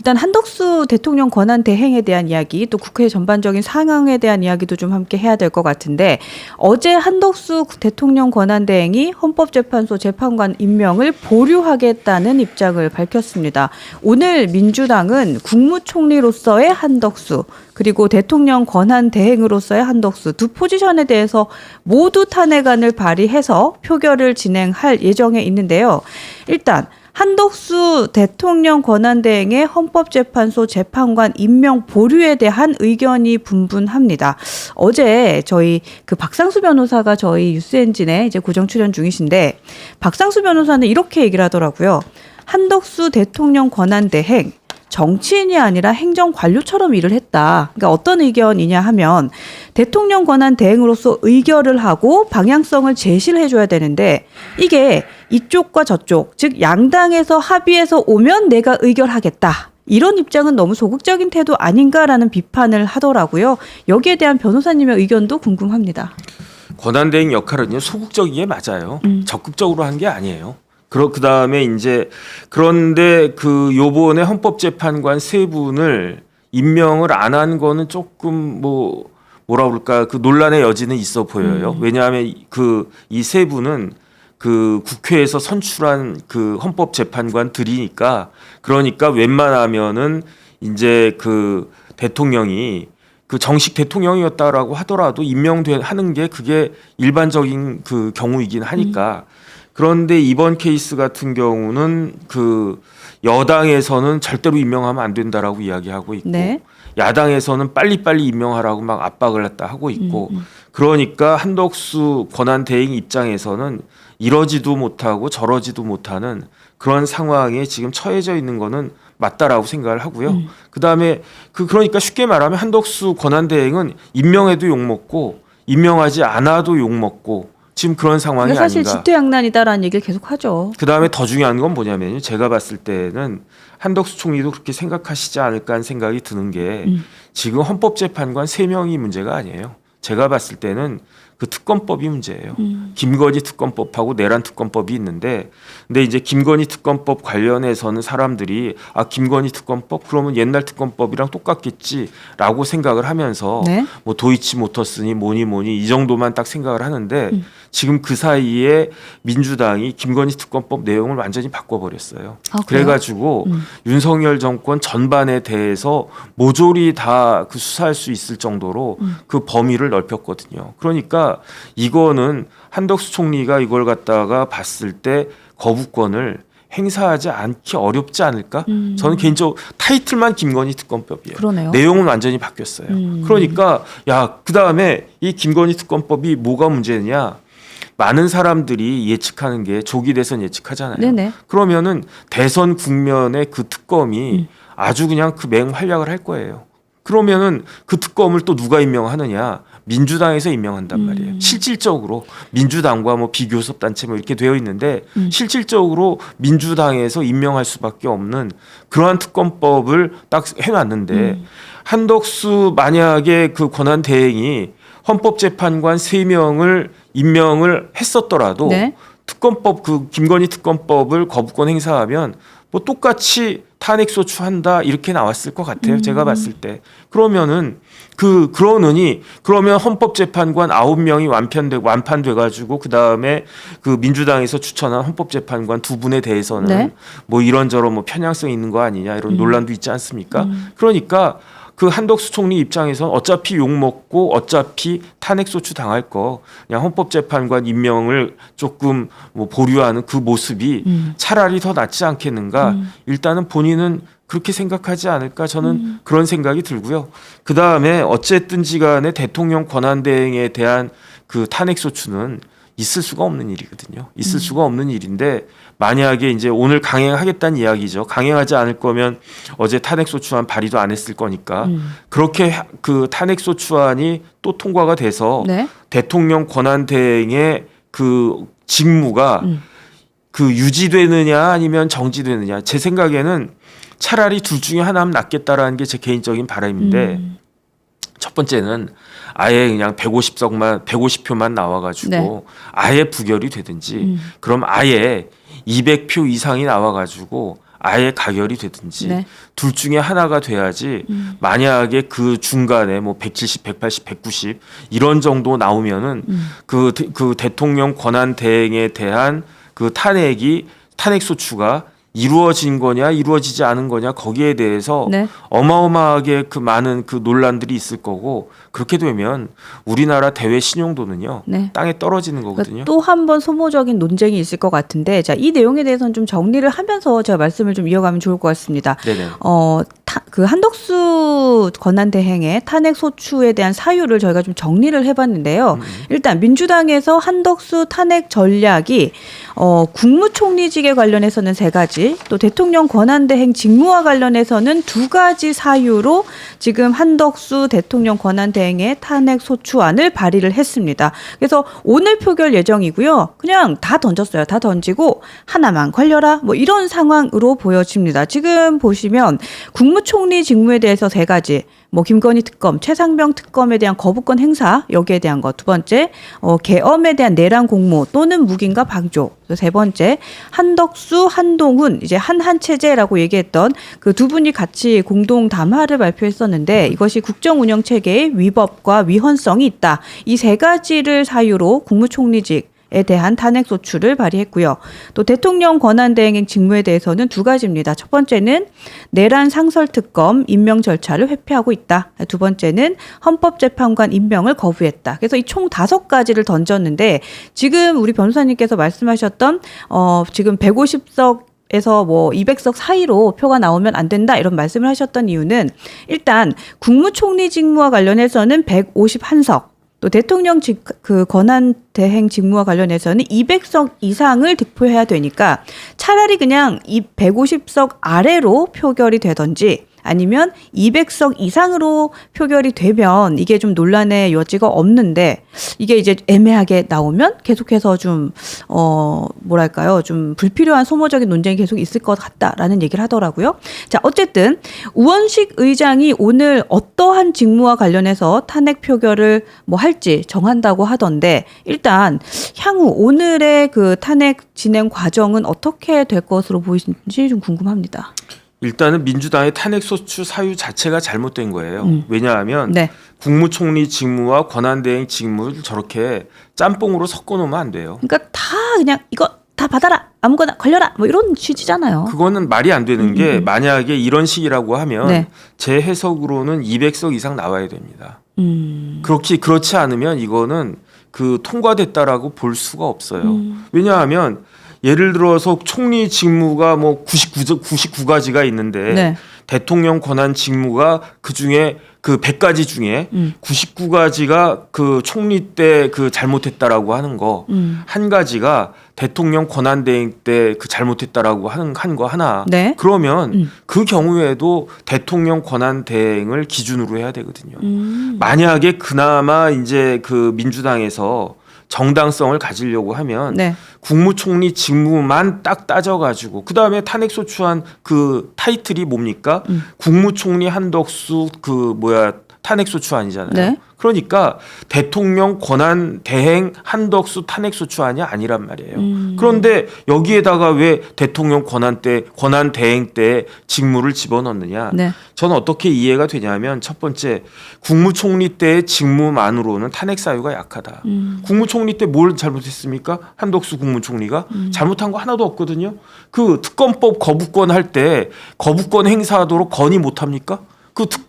일단 한덕수 대통령 권한 대행에 대한 이야기, 또 국회 전반적인 상황에 대한 이야기도 좀 함께 해야 될 것 같은데, 어제 한덕수 대통령 권한 대행이 헌법재판소 재판관 임명을 보류하겠다는 입장을 밝혔습니다. 오늘 민주당은 국무총리로서의 한덕수, 그리고 대통령 권한 대행으로서의 한덕수 두 포지션에 대해서 모두 탄핵안을 발의해서 표결을 진행할 예정에 있는데요. 일단 한덕수 대통령 권한대행의 헌법재판소 재판관 임명 보류에 대한 의견이 분분합니다. 어제 저희 박상수 변호사가 저희 뉴스엔진에 이제 고정 출연 중이신데, 박상수 변호사는 이렇게 얘기를 하더라고요. 한덕수 대통령 권한대행 정치인이 아니라 행정관료처럼 일을 했다. 그러니까 어떤 의견이냐 하면, 대통령 권한 대행으로서 의결을 하고 방향성을 제시를 해줘야 되는데, 이게 이쪽과 저쪽, 즉 양당에서 합의해서 오면 내가 의결하겠다, 이런 입장은 너무 소극적인 태도 아닌가라는 비판을 하더라고요. 여기에 대한 변호사님의 의견도 궁금합니다. 권한대행 역할은요, 소극적이게 맞아요. 적극적으로 한 게 아니에요. 그다음에 이제 그런데 요번에 헌법재판관 세 분을 임명을 안 한 거는 조금 뭐라 그럴까, 논란의 여지는 있어 보여요. 왜냐하면 이 세 분은 국회에서 선출한 헌법재판관들이니까, 그러니까 웬만하면은 이제 대통령이 정식 대통령이었다라고 하더라도 임명하는 게 그게 일반적인 경우이긴 하니까. 그런데 이번 케이스 같은 경우는 여당에서는 절대로 임명하면 안 된다라고 이야기하고 있고, 네. 야당에서는 빨리빨리 임명하라고 막 압박을 하고 있고, 그러니까 한덕수 권한대행 입장에서는 이러지도 못하고 저러지도 못하는 그런 상황에 지금 처해져 있는 거는 맞다라고 생각을 하고요. 그다음에 그러니까 쉽게 말하면 한덕수 권한대행은 임명해도 욕먹고 임명하지 않아도 욕먹고 지금 그런 상황이 사실 아닌가. 직토양난이다라는 얘기를 계속 하죠. 그다음에 더 중요한 건 뭐냐면요. 제가 봤을 때는 한덕수 총리도 그렇게 생각하시지 않을까 하는 생각이 드는 게, 지금 헌법재판관 3명이 문제가 아니에요. 제가 봤을 때는 특검법이 문제예요. 김건희 특검법하고 내란 특검법이 있는데, 근데 이제 김건희 특검법 관련해서는 사람들이 김건희 특검법 그러면 옛날 특검법이랑 똑같겠지라고 생각을 하면서, 네? 뭐 도이치모터스니 뭐니 이 정도만 딱 생각을 하는데, 지금 그 사이에 민주당이 김건희 특검법 내용을 완전히 바꿔버렸어요. 그래가지고 윤석열 정권 전반에 대해서 모조리 다 수사할 수 있을 정도로 그 범위를 넓혔거든요. 그러니까 이거는 한덕수 총리가 이걸 갖다가 봤을 때 거부권을 행사하지 않기 어렵지 않을까? 저는 개인적으로 타이틀만 김건희 특검법이에요. 그러네요. 내용은 완전히 바뀌었어요. 그러니까 그다음에 이 김건희 특검법이 뭐가 문제냐? 많은 사람들이 예측하는 게 조기 대선 예측하잖아요. 네네. 그러면은 대선 국면의 특검이 아주 그냥 맹활약을 할 거예요. 그러면은 특검을 또 누가 임명하느냐? 민주당에서 임명한단 말이에요. 실질적으로 민주당과 비교섭 단체 이렇게 되어 있는데, 실질적으로 민주당에서 임명할 수밖에 없는 그러한 특검법을 딱 해놨는데, 한덕수 만약에 권한 대행이 헌법재판관 3명을 임명을 했었더라도, 네? 특검법 김건희 특검법을 거부권 행사하면 똑같이 탄핵소추한다 이렇게 나왔을 것 같아요. 제가 봤을 때. 그러면은 그러면 헌법재판관 9명이 완판돼 가지고 그다음에 민주당에서 추천한 헌법재판관 2분에 대해서는, 네? 이런저런 편향성 있는 거 아니냐 이런 논란도 있지 않습니까? 그러니까 한덕수 총리 입장에서는 어차피 욕먹고 어차피 탄핵소추 당할 거 그냥 헌법재판관 임명을 조금 보류하는 모습이 차라리 더 낫지 않겠는가. 일단은 본인은 그렇게 생각하지 않을까, 저는 그런 생각이 들고요. 그다음에 어쨌든지 간에 대통령 권한대행에 대한 탄핵소추는 있을 수가 없는 일이거든요. 있을 수가 없는 일인데, 만약에 이제 오늘 강행하겠다는 이야기죠. 강행하지 않을 거면 어제 탄핵소추안 발의도 안 했을 거니까, 그렇게 탄핵소추안이 또 통과가 돼서, 네? 대통령 권한대행의 직무가 유지되느냐 아니면 정지되느냐, 제 생각에는 차라리 둘 중에 하나면 낫겠다라는 게 제 개인적인 바람인데, 첫 번째는 아예 그냥 150표만 나와가지고, 네? 아예 부결이 되든지, 그럼 아예 200표 이상이 나와가지고 아예 가결이 되든지 네. 둘 중에 하나가 돼야지 만약에 그 중간에 뭐 170, 180, 190 이런 정도 나오면은 그 대통령 권한 대행에 대한 그 탄핵 소추가 이루어진 거냐 이루어지지 않은 거냐 거기에 대해서 네. 어마어마하게 그 많은 그 논란들이 있을 거고 그렇게 되면 우리나라 대외 신용도는요 네. 땅에 떨어지는 거거든요. 또 한 번 소모적인 논쟁이 있을 것 같은데 자, 이 내용에 대해서는 좀 정리를 하면서 제가 말씀을 좀 이어가면 좋을 것 같습니다. 네네. 그 한덕수 권한대행의 탄핵 소추에 대한 사유를 저희가 좀 정리를 해봤는데요. 일단 민주당에서 한덕수 탄핵 전략이 국무총리직에 관련해서는 3가지, 또 대통령 권한대행 직무와 관련해서는 2가지 사유로 지금 한덕수 대통령 권한대행의 탄핵 소추안을 발의를 했습니다. 그래서 오늘 표결 예정이고요. 그냥 다 던졌어요. 다 던지고 하나만 걸려라 뭐 이런 상황으로 보여집니다. 지금 보시면 국무총리 직무에 대해서 3가지, 뭐 김건희 특검, 최상병 특검에 대한 거부권 행사 여기에 대한 것, 2번째 계엄에 대한 내란 공모 또는 묵인과 방조, 3번째 한덕수, 한동훈 이제 한한 체제라고 얘기했던 그 2분이 같이 공동 담화를 발표했었는데 이것이 국정 운영 체계의 위법과 위헌성이 있다. 이 3가지를 사유로 국무총리직 에 대한 탄핵 소추를 발의했고요. 또 대통령 권한대행 직무에 대해서는 2가지입니다. 첫 번째는 내란 상설특검 임명 절차를 회피하고 있다. 2번째는 헌법재판관 임명을 거부했다. 그래서 이 총 5가지를 던졌는데 지금 우리 변호사님께서 말씀하셨던 지금 150석 에서 뭐 200석 사이로 표가 나오면 안 된다 이런 말씀을 하셨던 이유는 일단 국무총리 직무와 관련해서는 151석, 또 대통령 그 권한 대행 직무와 관련해서는 200석 이상을 득표해야 되니까 차라리 그냥 이 150석 아래로 표결이 되든지 아니면 200석 이상으로 표결이 되면 이게 좀 논란의 여지가 없는데 이게 이제 애매하게 나오면 계속해서 좀 뭐랄까요, 좀 불필요한 소모적인 논쟁이 계속 있을 것 같다라는 얘기를 하더라고요. 자, 어쨌든 우원식 의장이 오늘 어떠한 직무와 관련해서 탄핵 표결을 뭐 할지 정한다고 하던데 일단 향후 오늘의 그 탄핵 진행 과정은 어떻게 될 것으로 보이는지 좀 궁금합니다. 일단은 민주당의 탄핵소추 사유 자체가 잘못된 거예요. 왜냐하면 네. 국무총리 직무와 권한대행 직무를 저렇게 짬뽕으로 섞어놓으면 안 돼요. 그러니까 다 그냥 이거 다 받아라 아무거나 걸려라 뭐 이런 취지잖아요. 그거는 말이 안 되는 게 만약에 이런 식이라고 하면 네. 제 해석으로는 200석 이상 나와야 됩니다. 그렇지 않으면 이거는 그 통과됐다라고 볼 수가 없어요. 왜냐하면 예를 들어서 총리 직무가 뭐 99가지가 있는데 네. 대통령 권한 직무가 그 중에 그 100가지 중에 99가지가 그 총리 때 그 잘못했다라고 하는 거 한 가지가 대통령 권한 대행 때 그 잘못했다라고 한 거 하나. 네. 그러면 그 경우에도 대통령 권한 대행을 기준으로 해야 되거든요. 만약에 그나마 이제 그 민주당에서 정당성을 가지려고 하면 네. 국무총리 직무만 딱 따져가지고 그 다음에 탄핵소추안 그 타이틀이 뭡니까? 국무총리 한덕수 탄핵소추안이잖아요. 네. 그러니까 대통령 권한 대행 한덕수 탄핵소추안이 아니란 말이에요. 그런데 여기에다가 왜 대통령 권한 대행 때 직무를 집어넣느냐? 네. 저는 어떻게 이해가 되냐면 첫 번째 국무총리 때의 직무만으로는 탄핵 사유가 약하다. 국무총리 때 뭘 잘못했습니까? 한덕수 국무총리가 잘못한 거 하나도 없거든요. 그 특검법 거부권 할 때 거부권 행사하도록 건의 못 합니까?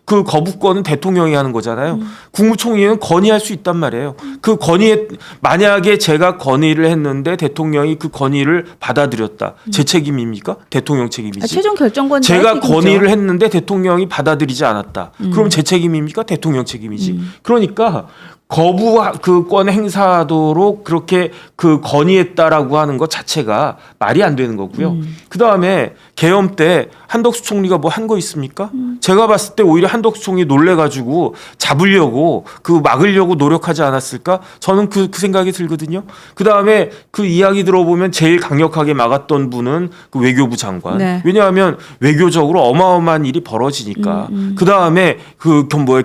그 거부권은 대통령이 하는 거잖아요. 국무총리는 건의할 수 있단 말이에요. 그 건의에 만약에 제가 건의를 했는데 대통령이 그 건의를 받아들였다. 제 책임입니까? 대통령 책임이지. 최종 결정권 제가 건의를 했는데 대통령이 받아들이지 않았다. 그럼 제 책임입니까? 대통령 책임이지. 그러니까 거부권 행사하도록 그렇게 그 건의했다라고 하는 것 자체가 말이 안 되는 거고요. 그 다음에 계엄 때 한덕수 총리가 뭐 한 거 있습니까? 제가 봤을 때 오히려 한덕수 총리 놀래가지고 잡으려고 막으려고 노력하지 않았을까? 저는 그 생각이 들거든요. 그 다음에 그 이야기 들어보면 제일 강력하게 막았던 분은 그 외교부 장관. 네. 왜냐하면 외교적으로 어마어마한 일이 벌어지니까. 그 다음에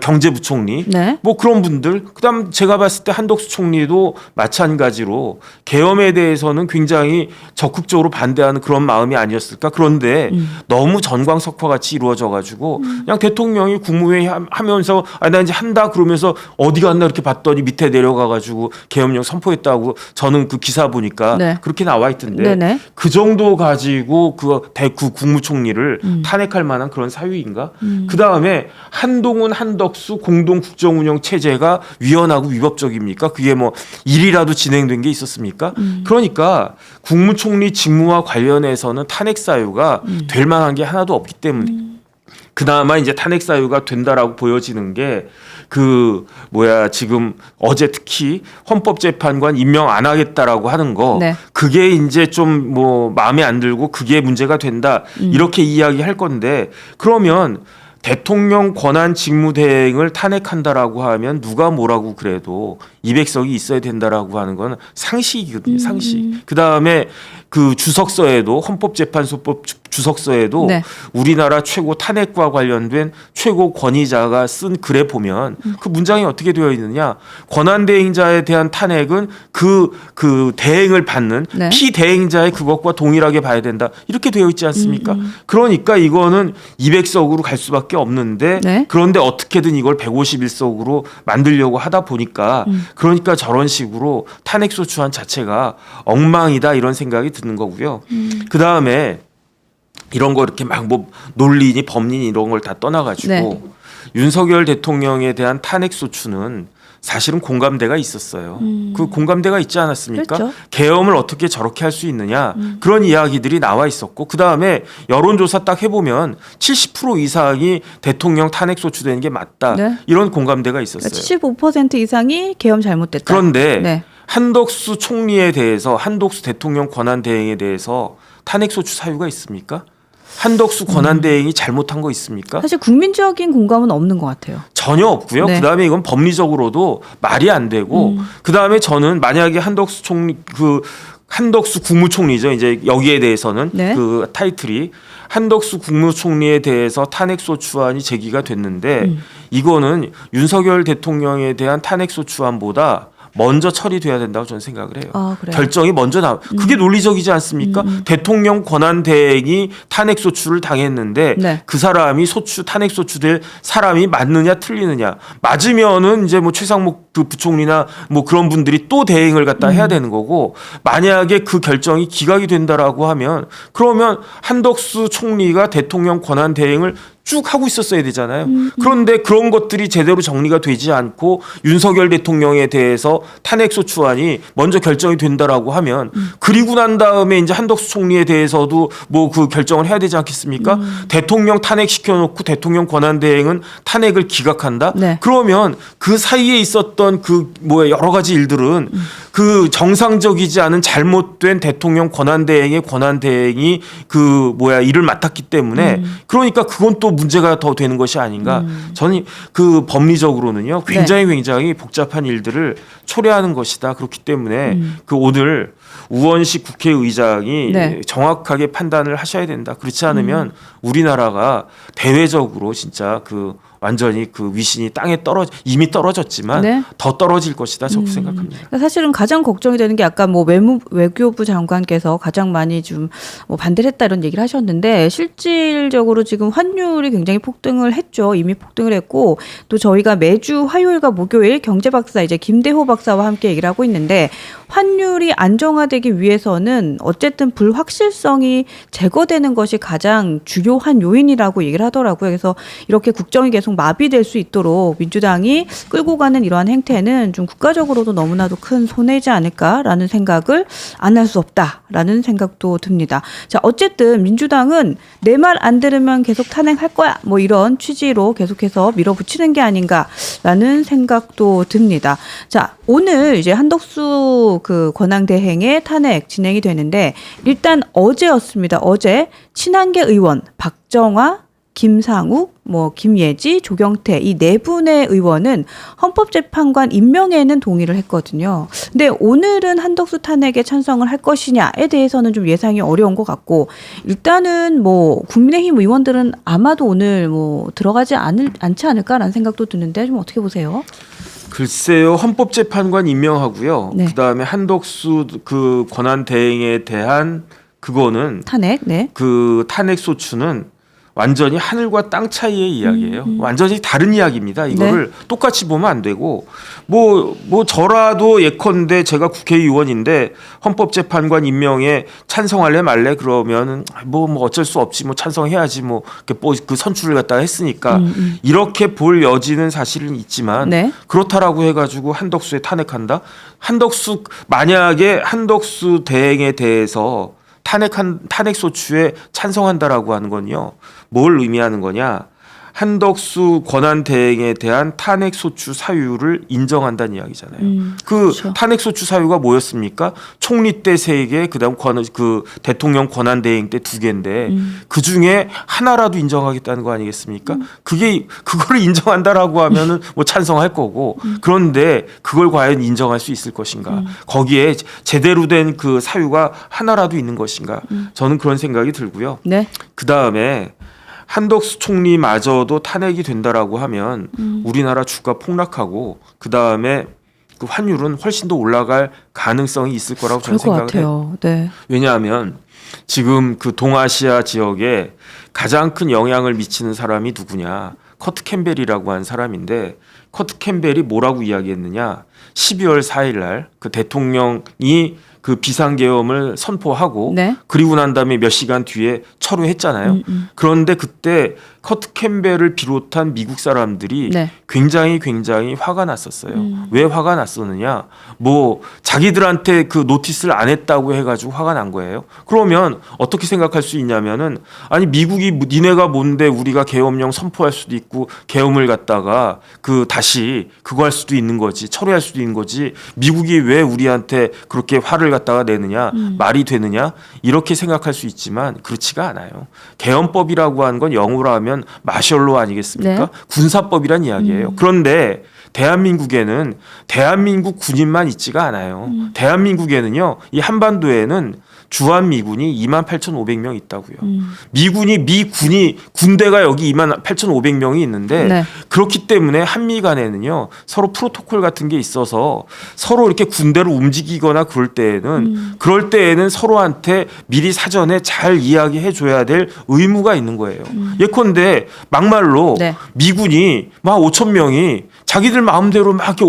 경제부총리. 네. 뭐 그런 분들. 그 다음에 제가 봤을 때 한덕수 총리도 마찬가지로 계엄에 대해서는 굉장히 적극적으로 반대하는 그런 마음이 아니었을까. 그런데 너무 전광석화 같이 이루어져 가지고 그냥 대통령이 국무회의 하면서 나 이제 한다 그러면서 어디 갔나 이렇게 봤더니 밑에 내려가 가지고 계엄령 선포했다고 저는 그 기사 보니까 네. 그렇게 나와 있던데 네네. 그 정도 가지고 그 국무총리를 탄핵할 만한 그런 사유인가? 그다음에 한동훈 한덕수 공동 국정운영 체제가 위헌하고 위법적입니까? 그게 뭐 일이라도 진행된 게 있었습니까? 그러니까 국무총리 직무와 관련해서는 탄핵 사유가 될 만한 게 하나도 없기 때문에 그나마 이제 탄핵 사유가 된다라고 보여지는 게 지금 어제 특히 헌법재판관 임명 안 하겠다라고 하는 거 네. 그게 이제 좀 마음에 안 들고 그게 문제가 된다 이렇게 이야기할 건데 그러면 대통령 권한 직무 대행을 탄핵한다라고 하면 누가 뭐라고 그래도 200석이 있어야 된다라고 하는 건 상식이거든요. 상식. 그다음에 그 주석서에도 헌법재판소법 주석서에도 네. 우리나라 최고 탄핵과 관련된 최고 권위자가 쓴 글에 보면 그 문장이 어떻게 되어 있느냐. 권한대행자에 대한 탄핵은 그 대행을 받는 네. 피대행자의 그것과 동일하게 봐야 된다. 이렇게 되어 있지 않습니까? 그러니까 이거는 200석으로 갈 수밖에 없는데 네. 그런데 어떻게든 이걸 151석으로 만들려고 하다 보니까 그러니까 저런 식으로 탄핵소추안 자체가 엉망이다 이런 생각이 드는 거고요. 그다음에 이런 거 이렇게 막 논리니 법리니 이런 걸 다 떠나가지고 네. 윤석열 대통령에 대한 탄핵소추는 사실은 공감대가 있었어요. 그 공감대가 있지 않았습니까? 그렇죠. 계엄을 어떻게 저렇게 할 수 있느냐 그런 이야기들이 나와 있었고 그 다음에 여론조사 딱 해보면 70% 이상이 대통령 탄핵소추되는 게 맞다. 네. 이런 공감대가 있었어요. 75% 이상이 계엄 잘못됐다. 그런데 네. 한덕수 총리에 대해서 한덕수 대통령 권한대행에 대해서 탄핵소추 사유가 있습니까? 한덕수 권한대행이 잘못한 거 있습니까? 사실 국민적인 공감은 없는 것 같아요. 전혀 없고요. 네. 그다음에 이건 법리적으로도 말이 안 되고 그다음에 저는 만약에 한덕수 총리 한덕수 국무총리죠. 이제 여기에 대해서는 네. 그 타이틀이 한덕수 국무총리에 대해서 탄핵소추안이 제기가 됐는데 이거는 윤석열 대통령에 대한 탄핵소추안보다 먼저 처리돼야 된다고 저는 생각을 해요. 아, 그래요? 결정이 먼저 그게 논리적이지 않습니까? 대통령 권한 대행이 탄핵 소추를 당했는데 네. 그 사람이 탄핵 소추될 사람이 맞느냐 틀리느냐 맞으면은 이제 최상목 그 부총리나 그런 분들이 또 대행을 갖다 해야 되는 거고 만약에 그 결정이 기각이 된다라고 하면 그러면 한덕수 총리가 대통령 권한 대행을 쭉 하고 있었어야 되잖아요. 그런데 그런 것들이 제대로 정리가 되지 않고 윤석열 대통령에 대해서 탄핵소추안이 먼저 결정이 된다라고 하면 그리고 난 다음에 이제 한덕수 총리에 대해서도 그 결정을 해야 되지 않겠습니까? 대통령 탄핵시켜놓고 대통령 권한대행은 탄핵을 기각한다? 네. 그러면 그 사이에 있었던 여러 가지 일들은 그 정상적이지 않은 잘못된 대통령 권한대행의 권한대행이 일을 맡았기 때문에 그러니까 그건 또 문제가 더 되는 것이 아닌가. 저는 그 법리적으로는요 굉장히 복잡한 일들을 초래하는 것이다. 그렇기 때문에 오늘 우원식 국회의장이 네. 정확하게 판단을 하셔야 된다. 그렇지 않으면 우리나라가 대외적으로 진짜 완전히 위신이 땅에 이미 떨어졌지만 네. 더 떨어질 것이다. 저도 생각합니다. 사실은 가장 걱정이 되는 게 아까 외교부 장관께서 가장 많이 좀 반대를 했다 이런 얘기를 하셨는데 실질적으로 지금 환율이 굉장히 폭등을 했죠. 이미 폭등을 했고 또 저희가 매주 화요일과 목요일 경제박사 이제 김대호 박사와 함께 얘기를 하고 있는데 환율이 안정화되기 위해서는 어쨌든 불확실성이 제거되는 것이 가장 중요한 요인이라고 얘기를 하더라고요. 그래서 이렇게 국정이 계속 마비될 수 있도록 민주당이 끌고 가는 이러한 행태는 좀 국가적으로도 너무나도 큰 손해지 않을까라는 생각을 안 할 수 없다라는 생각도 듭니다. 자, 어쨌든 민주당은 내 말 안 들으면 계속 탄핵할 거야. 이런 취지로 계속해서 밀어붙이는 게 아닌가라는 생각도 듭니다. 자, 오늘 이제 한덕수 권한대행의 탄핵 진행이 되는데 일단 어제였습니다. 어제 친한계 의원 박정화, 김상욱, 김예지, 조경태 이 네 분의 의원은 헌법재판관 임명에는 동의를 했거든요. 근데 오늘은 한덕수 탄핵에 찬성을 할 것이냐에 대해서는 좀 예상이 어려운 것 같고 일단은 국민의힘 의원들은 아마도 오늘 들어가지 않지 않을까라는 생각도 드는데 좀 어떻게 보세요? 글쎄요, 헌법재판관 임명하고요. 네. 그다음에 한덕수 그 권한대행에 대한 그거는 탄핵, 네. 그 탄핵 소추는 완전히 하늘과 땅 차이의 이야기예요. 완전히 다른 이야기입니다. 이거를 똑같이 보면 안 되고 뭐 저라도 예컨대 제가 국회의원인데 헌법재판관 임명에 찬성할래 말래 그러면 뭐 어쩔 수 없지 뭐 찬성해야지 뭐 그 선출을 갖다가 했으니까 이렇게 볼 여지는 사실은 있지만 네. 그렇다라고 해가지고 한덕수에 탄핵한다? 만약에 한덕수 대행에 대해서 탄핵 소추에 찬성한다라고 하는 건요. 뭘 의미하는 거냐? 한덕수 권한 대행에 대한 탄핵 소추 사유를 인정한다는 이야기잖아요. 그렇죠. 탄핵 소추 사유가 뭐였습니까? 총리 때 3개, 그다음 그 대통령 권한 대행 때 2개인데 그 중에 하나라도 인정하겠다는 거 아니겠습니까? 그거를 인정한다라고 하면은 뭐 찬성할 거고 그런데 그걸 과연 인정할 수 있을 것인가? 거기에 제대로 된 그 사유가 하나라도 있는 것인가? 저는 그런 생각이 들고요. 네. 그다음에 한덕수 총리마저도 탄핵이 된다라고 하면 우리나라 주가 폭락하고 그 다음에 그 환율은 훨씬 더 올라갈 가능성이 있을 거라고 저는 생각을 해요. 네. 왜냐하면 지금 그 동아시아 지역에 가장 큰 영향을 미치는 사람이 누구냐? 커트 캠벨이라고 한 사람인데 커트 캠벨이 뭐라고 이야기했느냐? 12월 4일 날 그 대통령이 그 비상계엄을 선포하고 네. 그리고 난 다음에 몇 시간 뒤에 철회했잖아요. 그런데 그때 커트 캠벨을 비롯한 미국 사람들이 네. 굉장히 화가 났었어요. 왜 화가 났었느냐? 뭐 자기들한테 그 노티스를 안 했다고 해가지고 화가 난 거예요. 그러면 어떻게 생각할 수 있냐면은 아니 미국이 니네가 뭔데 우리가 계엄령 선포할 수도 있고 계엄을 갖다가 그 다시 그거 할 수도 있는 거지 철회할 수도 있는 거지 미국이 왜 우리한테 그렇게 화를 갖다가 내느냐 말이 되느냐 이렇게 생각할 수 있지만 그렇지가 않아요. 계엄법이라고 하는 건 영어로 하면 마셜로 아니겠습니까? 네. 군사법이란 이야기예요. 그런데 대한민국에는 대한민국 군인만 있지가 않아요. 대한민국에는요, 이 한반도에는 주한미군이 28,500명 있다고요. 미군이 군대가 여기 28,500명이 있는데 네. 그렇기 때문에 한미 간에는요 서로 프로토콜 같은 게 있어서 서로 이렇게 군대를 움직이거나 그럴 때에는 서로한테 미리 사전에 잘 이야기해 줘야 될 의무가 있는 거예요. 예컨대 막말로 네. 미군이 막 5천 명이 자기들 마음대로 막 이렇게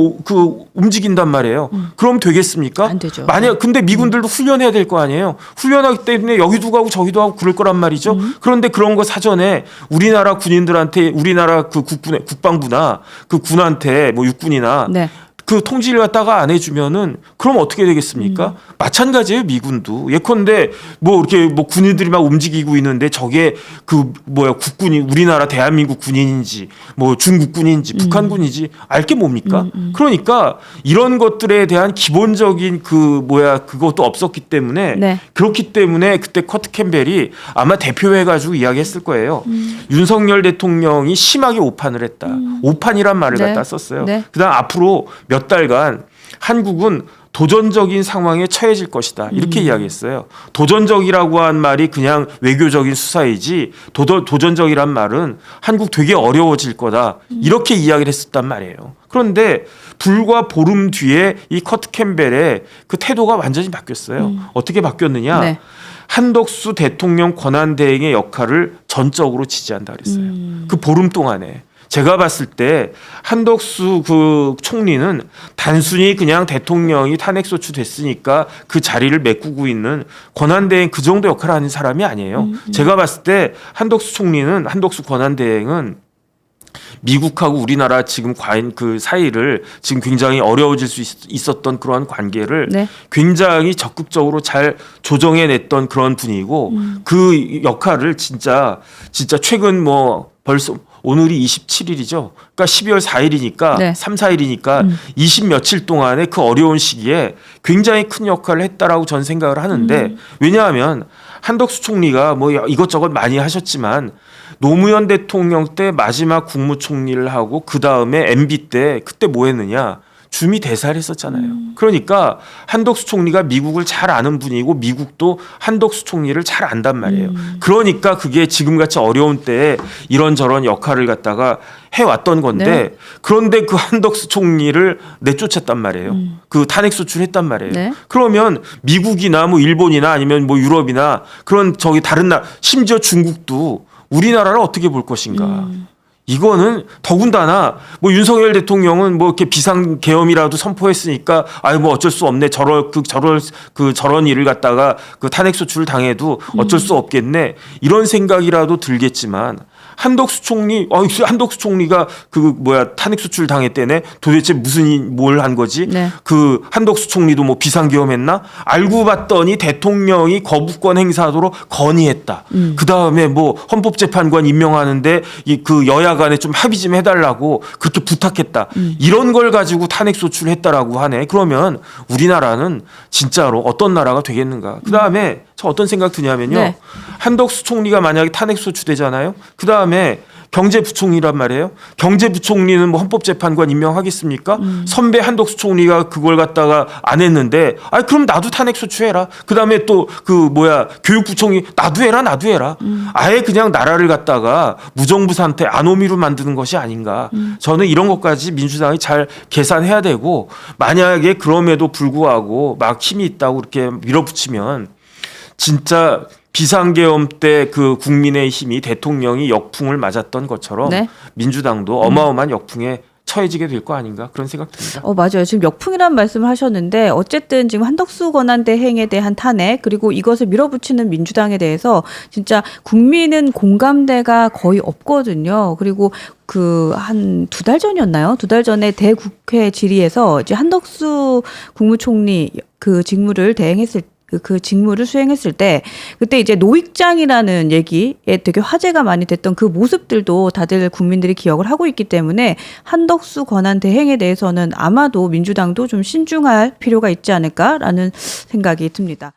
움직인단 말이에요. 그럼 되겠습니까? 안 되죠. 만약 근데 미군들도 훈련해야 될 거 아니에요. 훈련하기 때문에 여기도 가고 저기도 하고 그럴 거란 말이죠. 그런데 그런 거 사전에 우리나라 군인들한테 우리나라 그 국방부나 그 군한테 뭐 육군이나 네. 그 통지를 갖다가 안 해주면은 그럼 어떻게 되겠습니까? 마찬가지예요 미군도. 예컨대 뭐 이렇게 뭐 군인들이 막 움직이고 있는데 저게 그 국군이 우리나라 대한민국 군인인지 뭐 중국 군인지 북한 군인지 알 게 뭡니까? 그러니까 이런 것들에 대한 기본적인 그것도 없었기 때문에 네. 그렇기 때문에 그때 커트 캠벨이 아마 대표해가지고 이야기했을 거예요. 윤석열 대통령이 심하게 오판을 했다. 오판이란 말을 네. 갖다 썼어요. 네. 그다음 앞으로 몇 달간 한국은 도전적인 상황에 처해질 것이다. 이렇게 이야기했어요. 도전적이라고 한 말이 그냥 외교적인 수사이지 도전적이란 말은 한국 되게 어려워질 거다. 이렇게 이야기를 했었단 말이에요. 그런데 불과 보름 뒤에 이 커트 캠벨의 그 태도가 완전히 바뀌었어요. 어떻게 바뀌었느냐? 네. 한덕수 대통령 권한대행의 역할을 전적으로 지지한다 그랬어요. 그 보름 동안에. 제가 봤을 때 한덕수 그 총리는 단순히 그냥 대통령이 탄핵소추 됐으니까 그 자리를 메꾸고 있는 권한대행 그 정도 역할을 하는 사람이 아니에요. 제가 봤을 때 한덕수 권한대행은 미국하고 우리나라 지금 과연 그 사이를 지금 굉장히 어려워질 수 있었던 그러한 관계를 네. 굉장히 적극적으로 잘 조정해냈던 그런 분이고 그 역할을 진짜 최근 뭐 벌써 오늘이 27일이죠. 그러니까 12월 4일이니까 네. 3, 4일이니까 20 며칠 동안의 그 어려운 시기에 굉장히 큰 역할을 했다라고 저는 생각을 하는데 왜냐하면 한덕수 총리가 뭐 이것저것 많이 하셨지만 노무현 대통령 때 마지막 국무총리를 하고 그 다음에 MB 때 그때 뭐 했느냐. 주미 대사를 했었잖아요. 그러니까 한덕수 총리가 미국을 잘 아는 분이고 미국도 한덕수 총리를 잘 안단 말이에요. 그러니까 그게 지금같이 어려운 때에 이런저런 역할을 갖다가 해왔던 건데 네. 그런데 그 한덕수 총리를 내쫓았단 말이에요. 그 탄핵 소추했단 말이에요. 네. 그러면 미국이나 뭐 일본이나 아니면 뭐 유럽이나 그런 저기 다른 나라 심지어 중국도 우리나라를 어떻게 볼 것인가. 이거는 더군다나 뭐 윤석열 대통령은 뭐 이렇게 비상계엄이라도 선포했으니까 아유 뭐 어쩔 수 없네 저런 일을 갖다가 그 탄핵소추를 당해도 어쩔 수 없겠네 이런 생각이라도 들겠지만 한덕수 총리가 탄핵소추를 당했대네 도대체 뭘 한 거지? 네. 그 한덕수 총리도 뭐 비상계엄했나? 알고 봤더니 대통령이 거부권 행사하도록 건의했다. 그 다음에 뭐 헌법재판관 임명하는데 그 여야 간에 좀 합의 좀 해달라고 그렇게 부탁했다. 이런 걸 가지고 탄핵소추를 했다라고 하네. 그러면 우리나라는 진짜로 어떤 나라가 되겠는가? 그 다음에 저 어떤 생각 드냐면요. 네. 한덕수 총리가 만약에 탄핵소추되잖아요. 그 다음에 경제부총리란 말이에요. 경제부총리는 뭐 헌법재판관 임명하겠습니까? 선배 한덕수 총리가 그걸 갖다가 안 했는데, 그럼 나도 탄핵소추해라. 그 다음에 또 교육부총리 나도 해라. 아예 그냥 나라를 갖다가 무정부 상태 아노미로 만드는 것이 아닌가. 저는 이런 것까지 민주당이 잘 계산해야 되고 만약에 그럼에도 불구하고 막 힘이 있다고 이렇게 밀어붙이면 진짜 비상계엄 때 그 국민의힘이 대통령이 역풍을 맞았던 것처럼 네. 민주당도 어마어마한 역풍에 처해지게 될 거 아닌가 그런 생각 듭니다. 맞아요. 지금 역풍이라는 말씀을 하셨는데 어쨌든 지금 한덕수 권한대 행에 대한 탄핵 그리고 이것을 밀어붙이는 민주당에 대해서 진짜 국민은 공감대가 거의 없거든요. 그리고 한 2달 전이었나요? 2달 전에 대국회 질의에서 이제 한덕수 국무총리 그 직무를 수행했을 때 그때 이제 노익장이라는 얘기에 되게 화제가 많이 됐던 그 모습들도 다들 국민들이 기억을 하고 있기 때문에 한덕수 권한 대행에 대해서는 아마도 민주당도 좀 신중할 필요가 있지 않을까라는 생각이 듭니다.